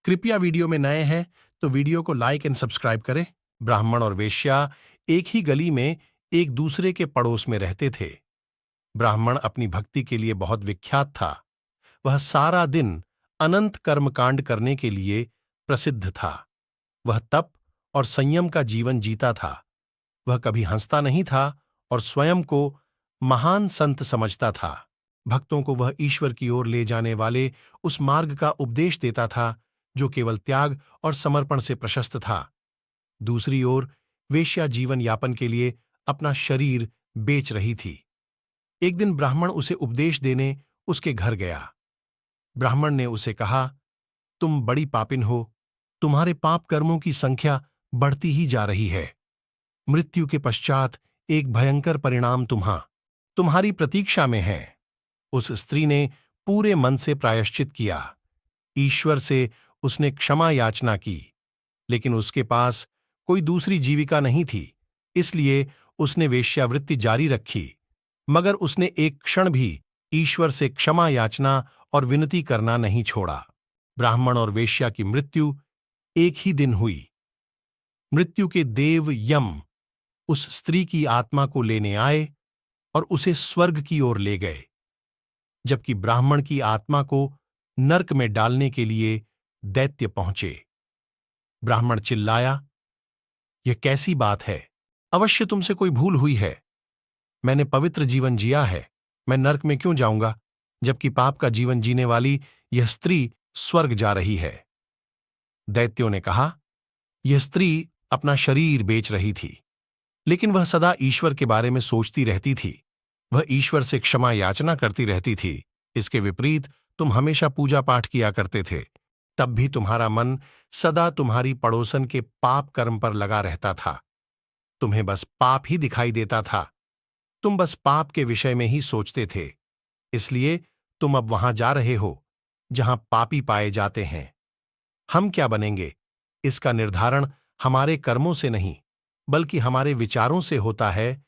कृपया वीडियो में नए हैं तो वीडियो को लाइक एंड सब्सक्राइब करें। ब्राह्मण और वेश्या एक ही गली में एक दूसरे के पड़ोस में रहते थे। ब्राह्मण अपनी भक्ति के लिए बहुत विख्यात था। वह सारा दिन अनंत कर्मकांड करने के लिए प्रसिद्ध था। वह तप और संयम का जीवन जीता था। वह कभी हंसता नहीं था और स्वयं को महान संत समझता था। भक्तों को वह ईश्वर की ओर ले जाने वाले उस मार्ग का उपदेश देता था जो केवल त्याग और समर्पण से प्रशस्त था। दूसरी ओर वेश्या जीवन यापन के लिए अपना शरीर बेच रही थी। एक दिन ब्राह्मण उसे उपदेश देने उसके घर गया। ब्राह्मण ने उसे कहा, तुम बड़ी पापिन हो। तुम्हारे पाप कर्मों की संख्या बढ़ती ही जा रही है। मृत्यु के पश्चात एक भयंकर परिणाम तुम्हारी प्रतीक्षा में है। उस स्त्री ने पूरे मन से प्रायश्चित किया। ईश्वर से उसने क्षमा याचना की, लेकिन उसके पास कोई दूसरी जीविका नहीं थी, इसलिए उसने वेश्यावृत्ति जारी रखी। मगर उसने एक क्षण भी ईश्वर से क्षमा याचना और विनती करना नहीं छोड़ा। ब्राह्मण और वेश्या की मृत्यु एक ही दिन हुई। मृत्यु के देव यम उस स्त्री की आत्मा को लेने आए और उसे स्वर्ग की ओर ले गए, जबकि ब्राह्मण की आत्मा को नरक में डालने के लिए दैत्य पहुंचे। ब्राह्मण चिल्लाया, यह कैसी बात है? अवश्य तुमसे कोई भूल हुई है। मैंने पवित्र जीवन जिया है, मैं नरक में क्यों जाऊंगा, जबकि पाप का जीवन जीने वाली यह स्त्री स्वर्ग जा रही है। दैत्यों ने कहा, यह स्त्री अपना शरीर बेच रही थी, लेकिन वह सदा ईश्वर के बारे में सोचती रहती थी। वह ईश्वर से क्षमा याचना करती रहती थी। इसके विपरीत तुम हमेशा पूजा पाठ किया करते थे, तब भी तुम्हारा मन सदा तुम्हारी पड़ोसन के पाप कर्म पर लगा रहता था। तुम्हें बस पाप ही दिखाई देता था। तुम बस पाप के विषय में ही सोचते थे, इसलिए तुम अब वहां जा रहे हो जहां पापी पाए जाते हैं। हम क्या बनेंगे, इसका निर्धारण हमारे कर्मों से नहीं, बल्कि हमारे विचारों से होता है